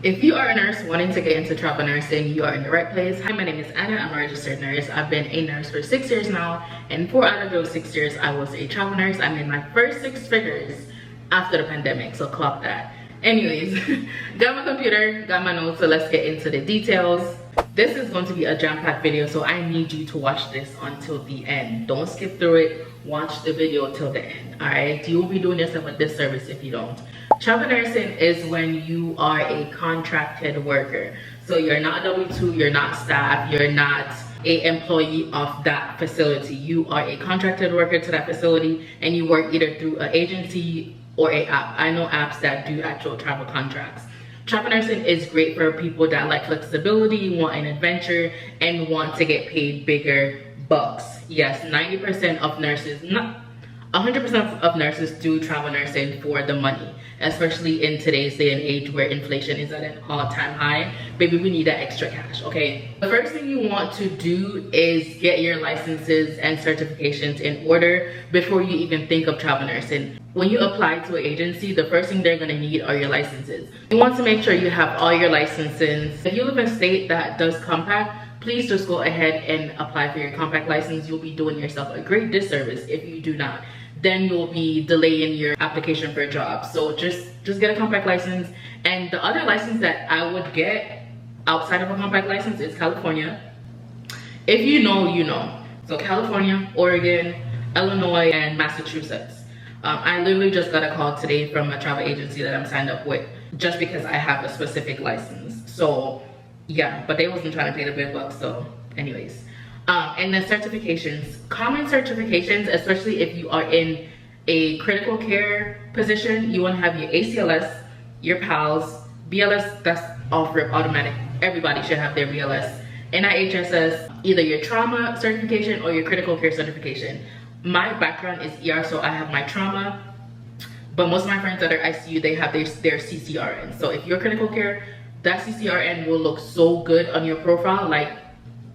If you are a nurse wanting to get into travel nursing, you are in the right place. Hi, my name is Anna. I'm a registered nurse. I've been a nurse for 6 years now, and 4 out of those 6 years, I was a travel nurse. I made my first 6 figures after the pandemic, so clock that. Anyways, got my computer, got my notes, so let's get into the details. This is going to be a jam-packed video, so I need you to watch this until the end. Don't skip through it. Watch the video till the end, all right? You will be doing yourself a disservice if you don't. Travel nursing is when you are a contracted worker. So you're not W-2, you're not staff, you're not a employee of that facility. You are a contracted worker to that facility, and you work either through an agency or a app. I know apps that do actual travel contracts. Travel nursing is great for people that like flexibility, want an adventure, and want to get paid bigger bucks. Yes, 90% of nurses, not 100% of nurses do travel nursing for the money, especially in today's day and age where inflation is at an all-time high. Baby, we need that extra cash, okay? The first thing you want to do is get your licenses and certifications in order before you even think of travel nursing. When you apply to an agency, the first thing they're gonna need are your licenses. You want to make sure you have all your licenses. If you live in a state that does compact, please just go ahead and apply for your compact license. You'll be doing yourself a great disservice if you do not. Then you'll be delaying your application for a job. So just get a compact license. And the other license that I would get outside of a compact license is California. If you know, you know. So California, Oregon, Illinois, and Massachusetts. I literally just got a call today from a travel agency that I'm signed up with just because I have a specific license. So yeah, but they wasn't trying to pay the big bucks, so anyways. And then certifications, common certifications, especially if you are in a critical care position, you want to have your ACLS, your PALS, BLS, that's off rip automatic. Everybody should have their BLS. NIHSS, either your trauma certification or your critical care certification. My background is ER, so I have my trauma, but most of my friends that are ICU, they have their CCRN. So if you're critical care, that CCRN will look so good on your profile, like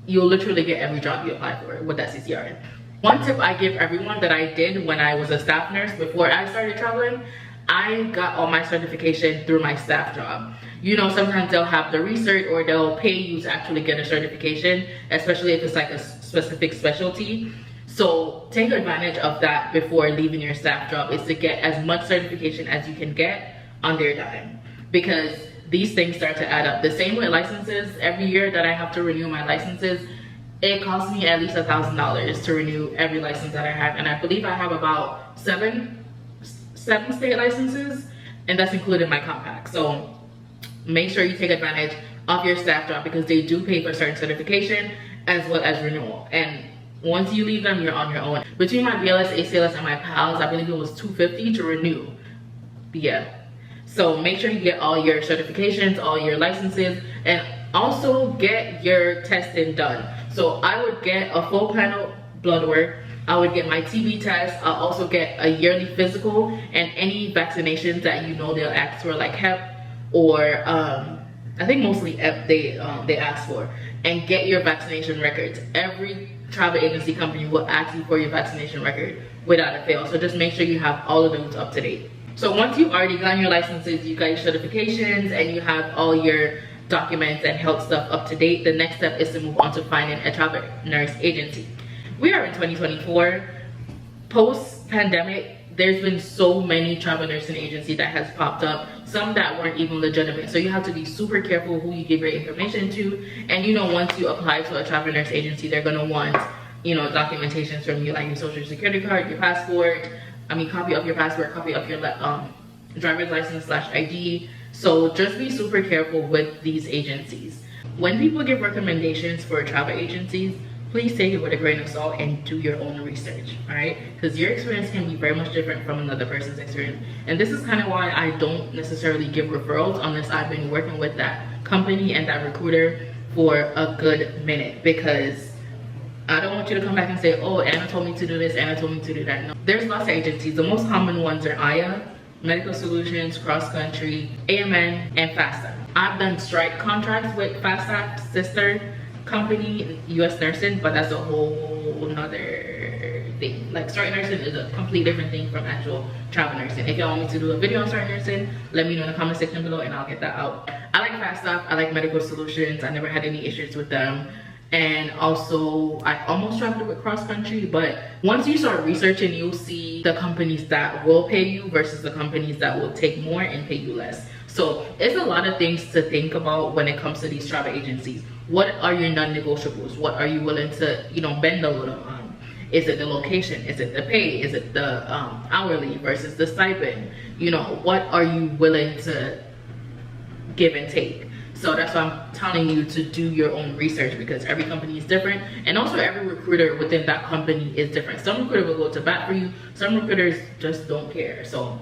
you'll literally get every job you apply for with that CCRN. One tip I give everyone that I did when I was a staff nurse before I started traveling, I got all my certification through my staff job. You know, sometimes they'll have the research or they'll pay you to actually get a certification, especially if it's like a specific specialty. So take advantage of that before leaving your staff job, is to get as much certification as you can get on their dime, because these things start to add up. The same with licenses. Every year that I have to renew my licenses, it costs me at least $1,000 to renew every license that I have, and I believe I have about seven state licenses, and that's including my compact. So make sure you take advantage of your staff job, because they do pay for certain certification as well as renewal. And once you leave them, you're on your own. Between my BLS, ACLS, and my PALS, I believe it was $250 to renew. Yeah. So make sure you get all your certifications, all your licenses, and also get your testing done. So I would get a full panel blood work. I would get my TB test. I'll also get a yearly physical and any vaccinations that you know they'll ask for, like Hep or I think mostly Hep they ask for. And get your vaccination records. Every travel agency company will ask you for your vaccination record without a fail. So just make sure you have all of those up to date. So once you've already gotten your licenses, you got your certifications, and you have all your documents and health stuff up to date, the next step is to move on to finding a travel nurse agency. We are in 2024. Post-pandemic, there's been so many travel nursing agencies that has popped up, some that weren't even legitimate. So you have to be super careful who you give your information to. And you know, once you apply to a travel nurse agency, they're gonna want, you know, documentations from you, like your social security card, your passport, copy of your passport, copy of your driver's license / ID. So just be super careful with these agencies. When people give recommendations for travel agencies, please take it with a grain of salt and do your own research, all right? Because your experience can be very much different from another person's experience. And this is kind of why I don't necessarily give referrals unless I've been working with that company and that recruiter for a good minute, because I don't want you to come back and say, oh, Anna told me to do this, Anna told me to do that. No. There's lots of agencies. The most common ones are AYA, Medical Solutions, Cross Country, AMN, and FASTA. I've done strike contracts with FASTA, sister company, US Nursing, but that's a whole nother thing. Like starting nursing is a complete different thing from actual travel nursing. If y'all want me to do a video on starting nursing, let me know in the comment section below and I'll get that out. I like Fast Stop. I like Medical Solutions. I never had any issues with them. And also I almost traveled with cross country, but once you start researching, you'll see the companies that will pay you versus the companies that will take more and pay you less. So it's a lot of things to think about when it comes to these travel agencies. What are your non-negotiables? What are you willing to, you know, bend a little on? Is it the location? Is it the pay? Is it the hourly versus the stipend? You know, what are you willing to give and take? So that's why I'm telling you to do your own research, because every company is different, and also every recruiter within that company is different. Some recruiters will go to bat for you, some recruiters just don't care. So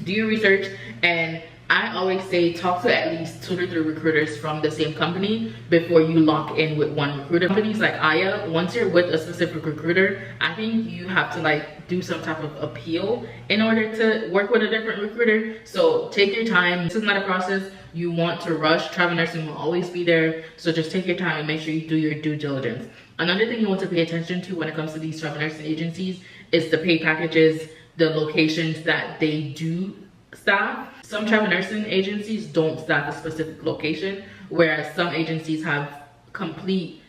do your research, and I always say talk to at least 2 to 3 recruiters from the same company before you lock in with one recruiter. Companies like Aya, once you're with a specific recruiter, I think you have to like do some type of appeal in order to work with a different recruiter. So take your time. This is not a process you want to rush. Travel nursing will always be there, so just take your time and make sure you do your due diligence. Another thing you want to pay attention to when it comes to these travel nursing agencies is the pay packages, the locations that they do staff. Some travel nursing agencies don't staff a specific location, whereas some agencies have complete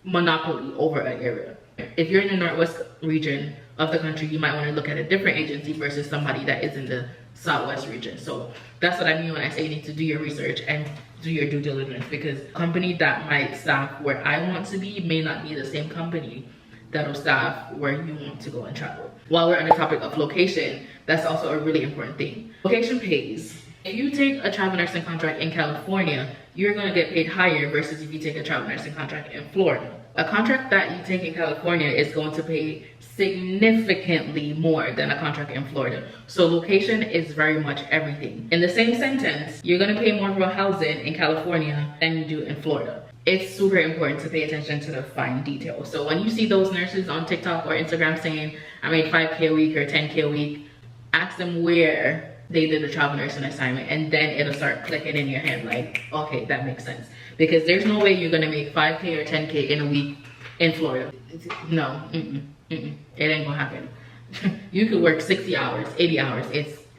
monopoly over an area. If you're in the Northwest region of the country, you might want to look at a different agency versus somebody that is in the Southwest region. So that's what I mean when I say you need to do your research and do your due diligence, because a company that might staff where I want to be may not be the same company that'll staff where you want to go and travel. While we're on the topic of location, that's also a really important thing. Location pays. If you take a travel nursing contract in California, you're gonna get paid higher versus if you take a travel nursing contract in Florida. A contract that you take in California is going to pay significantly more than a contract in Florida. So location is very much everything. In the same sentence, you're gonna pay more for housing in California than you do in Florida. It's super important to pay attention to the fine details. So when you see those nurses on TikTok or Instagram saying, I made 5K a week or 10K a week, ask them where they did a travel nursing assignment, and then it'll start clicking in your head like, okay, that makes sense. Because there's no way you're gonna make 5K or 10K in a week in Florida. No, it ain't gonna happen. You could work 60 hours, 80 hours,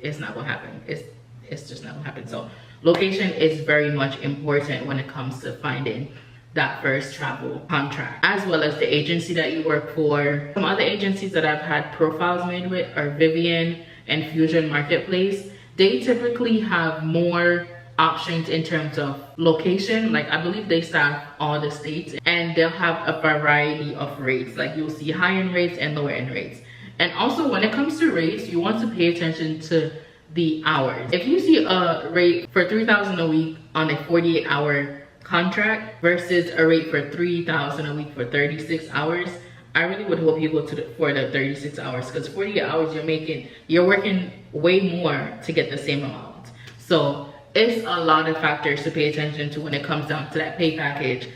it's not gonna happen. It's just not gonna happen. So location is very much important when it comes to finding that first travel contract, as well as the agency that you work for. Some other agencies that I've had profiles made with are Vivian and Fusion Marketplace. They typically have more options in terms of location. Like I believe they staff all the states, and they'll have a variety of rates. Like you'll see high end rates and lower end rates. And also when it comes to rates, you want to pay attention to the hours. If you see a rate for $3,000 a week on a 48-hour contract versus a rate for $3,000 a week for 36 hours, I really would hope you go for the 36 hours, because 48 hours you're working way more to get the same amount. So it's a lot of factors to pay attention to when it comes down to that pay package.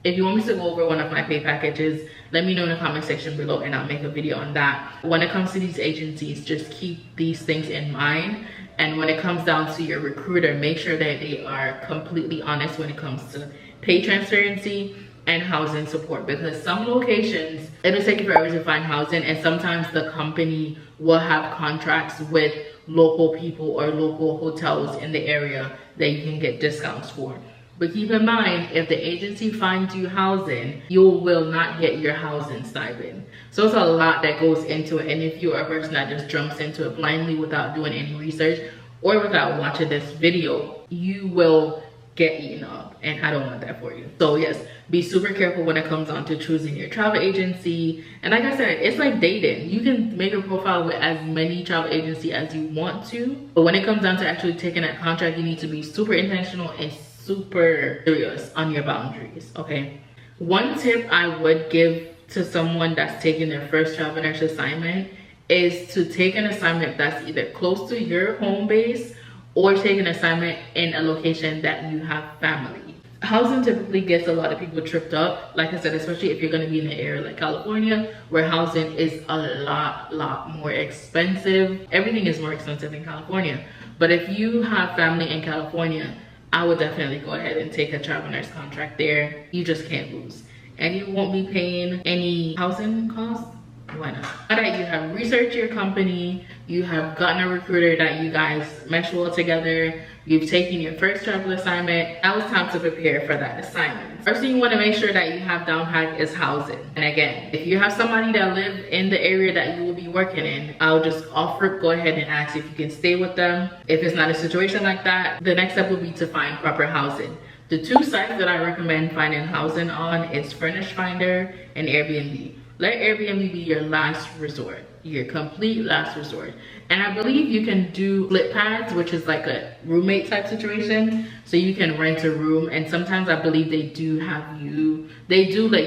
If you want me to go over one of my pay packages, let me know in the comment section below and I'll make a video on that. When it comes to these agencies, just keep these things in mind. And when it comes down to your recruiter, make sure that they are completely honest when it comes to pay transparency and housing support, because some locations, it'll take you forever to find housing, and sometimes the company will have contracts with local people or local hotels in the area that you can get discounts for. But keep in mind, if the agency finds you housing, you will not get your housing stipend. So it's a lot that goes into it. And if you're a person that just jumps into it blindly without doing any research or without watching this video, you will get eaten up, and I don't want that for you. So yes, be super careful when it comes on to choosing your travel agency. And like I said, it's like dating. You can make a profile with as many travel agency as you want to, but when it comes down to actually taking that contract, you need to be super intentional and super serious on your boundaries. Okay, one tip I would give to someone that's taking their first travel nurse assignment is to take an assignment that's either close to your home base or take an assignment in a location that you have family. Housing typically gets a lot of people tripped up, like I said, especially if you're going to be in an area like California, where housing is a lot more expensive. Everything is more expensive in California. But if you have family in California, I would definitely go ahead and take a travel nurse contract there. You just can't lose. And you won't be paying any housing costs why not? Now that you have researched your company, you have gotten a recruiter that you guys mesh well together, you've taken your first travel assignment, now it's time to prepare for that assignment. First thing you want to make sure that you have down pat is housing. And again, if you have somebody that live in the area that you will be working in, I'll just go ahead and ask if you can stay with them. If it's not a situation like that, the next step will be to find proper housing. The two sites that I recommend finding housing on is Furnish Finder and Airbnb. Let Airbnb be your last resort, your complete last resort. And I believe you can do split pads, which is like a roommate type situation. So you can rent a room, and sometimes I believe they do let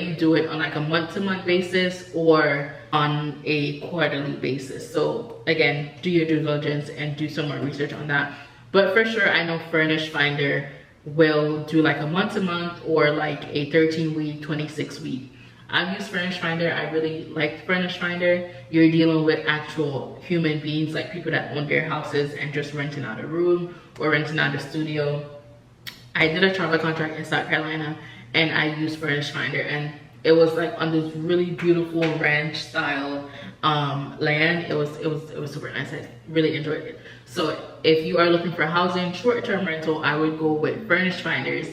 you do it on like a month-to-month basis or on a quarterly basis. So again, do your due diligence and do some more research on that. But for sure, I know Furnish Finder will do like a month-to-month or like a 13-week, 26-week. I've used Furnish Finder. I really like Furnish Finder. You're dealing with actual human beings, like people that own their houses and just renting out a room or renting out a studio. I did a travel contract in South Carolina and I used Furnish Finder, and it was like on this really beautiful ranch style land. It was super nice. I really enjoyed it. So if you are looking for housing, short-term rental, I would go with Furnish Finders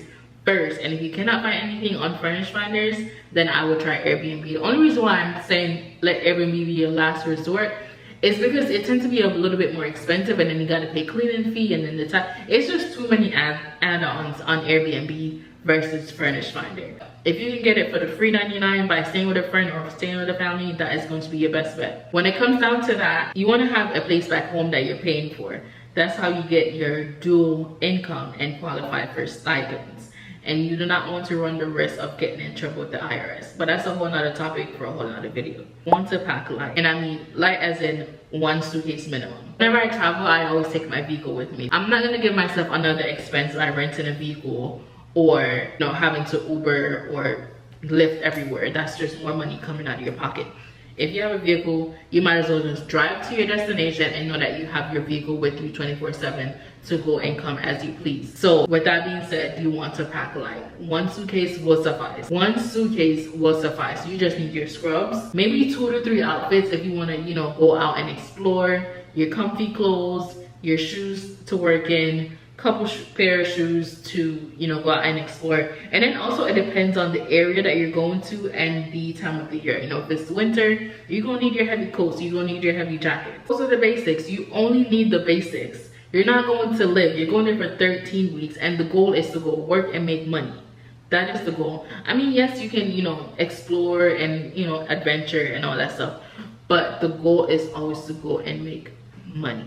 first. And if you cannot find anything on Furnish Finders, then I would try Airbnb. The only reason why I'm saying let Airbnb be your last resort is because it tends to be a little bit more expensive, and then you got to pay cleaning fee, and then the time. It's just too many add-ons on Airbnb versus Furnish Finder. If you can get it for the free $99 by staying with a friend or staying with a family, that is going to be your best bet. When it comes down to that, you want to have a place back home that you're paying for. That's how you get your dual income and qualify for stipends. And you do not want to run the risk of getting in trouble with the IRS. But that's a whole nother topic for a whole nother video. You want to pack light. And I mean light as in 1 suitcase minimum. Whenever I travel, I always take my vehicle with me. I'm not gonna give myself another expense by renting a vehicle or having to Uber or Lyft everywhere. That's just more money coming out of your pocket. If you have a vehicle, you might as well just drive to your destination and know that you have your vehicle with you 24/7 to go and come as you please. So with that being said, you want to pack light. 1 suitcase will suffice. 1 suitcase will suffice. You just need your scrubs, maybe 2 to 3 outfits if you want to, go out and explore, your comfy clothes, your shoes to work in, couple pair of shoes to go out and explore. And then also it depends on the area that you're going to and the time of the year. If it's winter, you're gonna need your heavy coats, you're gonna need your heavy jackets. Those are the basics. You only need the basics. You're not going to live. You're going there for 13 weeks, and the goal is to go work and make money. That is the goal. I mean, yes, you can explore and adventure and all that stuff, but the goal is always to go and make money.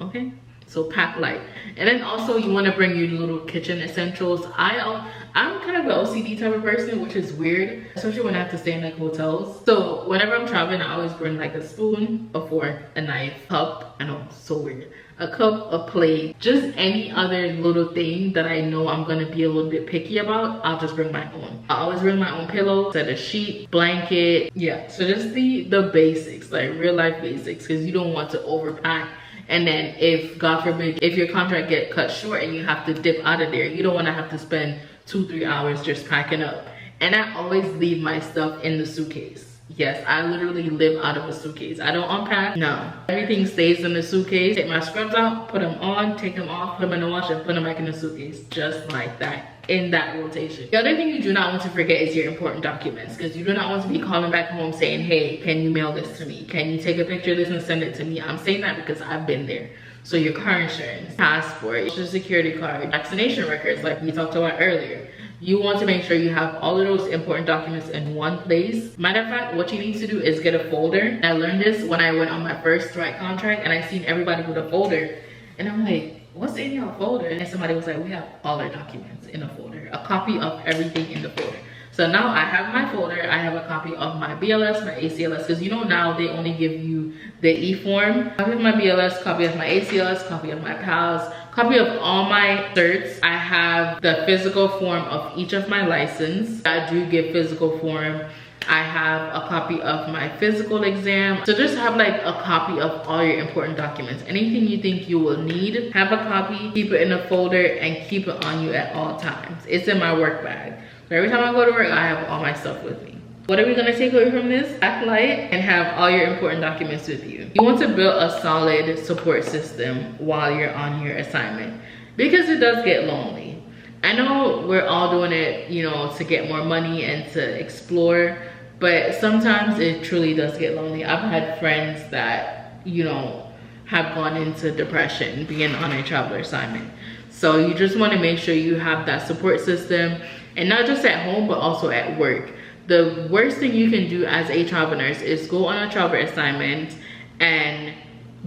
Okay, so pack light. And then also you want to bring your little kitchen essentials. I'm kind of an OCD type of person, which is weird, especially when I have to stay in like hotels. So whenever I'm traveling, I always bring like a spoon, a fork, a knife, cup. I know, so weird. A cup, a plate, just any other little thing that I know I'm gonna be a little bit picky about, I'll just bring my own. I always bring my own pillow, set a sheet, blanket. Yeah, so just the basics, like real life basics, because you don't want to overpack. And then if, God forbid, if your contract get cut short and you have to dip out of there, you don't want to have to spend 2-3 hours just packing up. And I always leave my stuff in the suitcase. Yes, I literally live out of a suitcase. I don't unpack, no. Everything stays in the suitcase. Take my scrubs out, put them on, take them off, put them in the wash, and put them back in the suitcase. Just like that, in that rotation. The other thing you do not want to forget is your important documents, because you do not want to be calling back home saying, hey, can you mail this to me? Can you take a picture of this and send it to me? I'm saying that because I've been there. So your car insurance, passport, social security card, vaccination records, like we talked about earlier. You want to make sure you have all of those important documents in one place. Matter of fact, what you need to do is get a folder. I learned this when I went on my first strike contract, and I seen everybody with a folder. And I'm like, what's in your folder? And somebody was like, we have all our documents in a folder. A copy of everything in the folder. So now I have my folder. I have a copy of my BLS, my ACLS, because now they only give you the e-form. Copy of my BLS, copy of my ACLS, copy of my PALS, copy of all my certs. I have the physical form of each of my license. I do give physical form. I have a copy of my physical exam. So just have like a copy of all your important documents. Anything you think you will need, have a copy, keep it in a folder, and keep it on you at all times. It's in my work bag. So every time I go to work, I have all my stuff with me. What are we gonna take away from this? Act light and have all your important documents with you. You want to build a solid support system while you're on your assignment because it does get lonely. I know we're all doing it, you know, to get more money and to explore, but sometimes it truly does get lonely. I've had friends that, you know, have gone into depression being on a traveler assignment. So you just want to make sure you have that support system, and not just at home, but also at work. The worst thing you can do as a travel nurse is go on a travel assignment and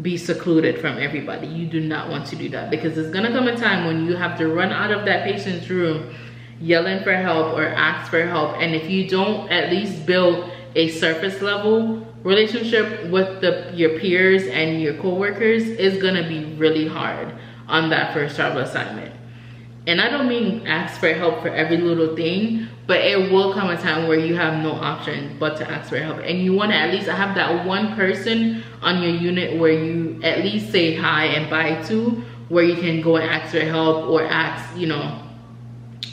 be secluded from everybody. You do not want to do that, because there's gonna come a time when you have to run out of that patient's room yelling for help or ask for help, and if you don't at least build a surface level relationship with your peers and your co-workers, it's gonna be really hard on that first travel assignment. And I don't mean ask for help for every little thing, but it will come a time where you have no option but to ask for help. And you want to at least have that one person on your unit where you at least say hi and bye to, where you can go and ask for help or ask, you know,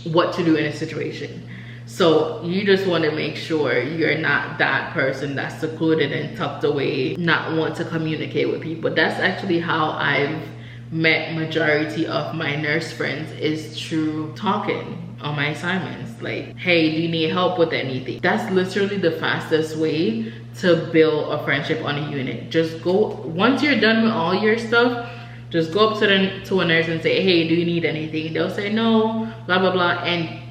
what to do in a situation. So you just want to make sure you're not that person that's secluded and tucked away, not want to communicate with people. That's actually how I've met majority of my nurse friends, is through talking on my assignments. Like, hey, do you need help with anything? That's literally the fastest way to build a friendship on a unit. Just go, once you're done with all your stuff, just go up to a nurse and say, hey, do you need anything? They'll say no, blah blah blah, and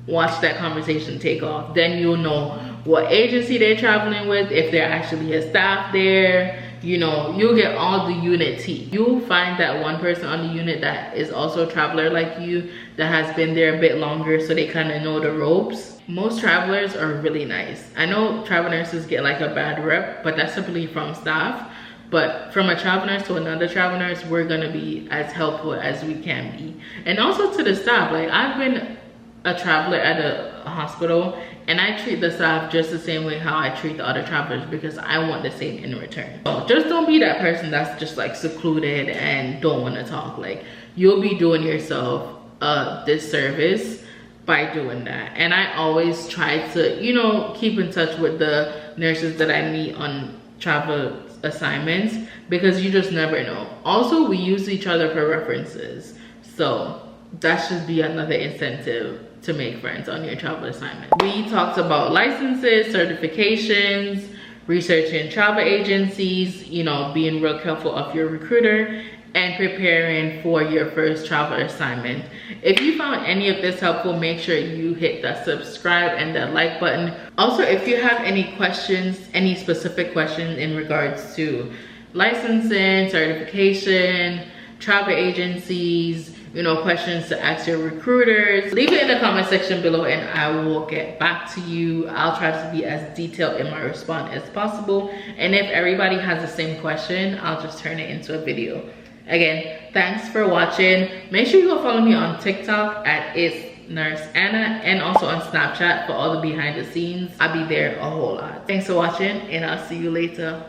watch that conversation take off. Then you'll know what agency they're traveling with, if they're actually a staff there. You know, you'll get all the unit tea. You'll find that one person on the unit that is also a traveler like you, that has been there a bit longer, so they kind of know the ropes. Most travelers are really nice. I know travel nurses get like a bad rep, but that's simply from staff. But from a travel nurse to another travel nurse, we're gonna be as helpful as we can be. And also to the staff, like, I've been a traveler at a hospital, and I treat the staff just the same way how I treat the other travelers, because I want the same in return. So just don't be that person that's just like secluded and don't want to talk. Like, you'll be doing yourself a disservice by doing that. And I always try to, you know, keep in touch with the nurses that I meet on travel assignments, because you just never know. Also, we use each other for references, so that should be another incentive to make friends on your travel assignment. We talked about licenses, certifications, researching travel agencies, you know, being real careful of your recruiter, and preparing for your first travel assignment. If you found any of this helpful, make sure you hit that subscribe and that like button. Also, if you have any questions, any specific questions in regards to licensing, certification, travel agencies, you know, questions to ask your recruiters, leave it in the comment section below and I will get back to you. I'll try to be as detailed in my response as possible. And if everybody has the same question, I'll just turn it into a video. Again, thanks for watching. Make sure you go follow me on TikTok at It's Nurse Anna, and also on Snapchat for all the behind the scenes. I'll be there a whole lot. Thanks for watching, and I'll see you later.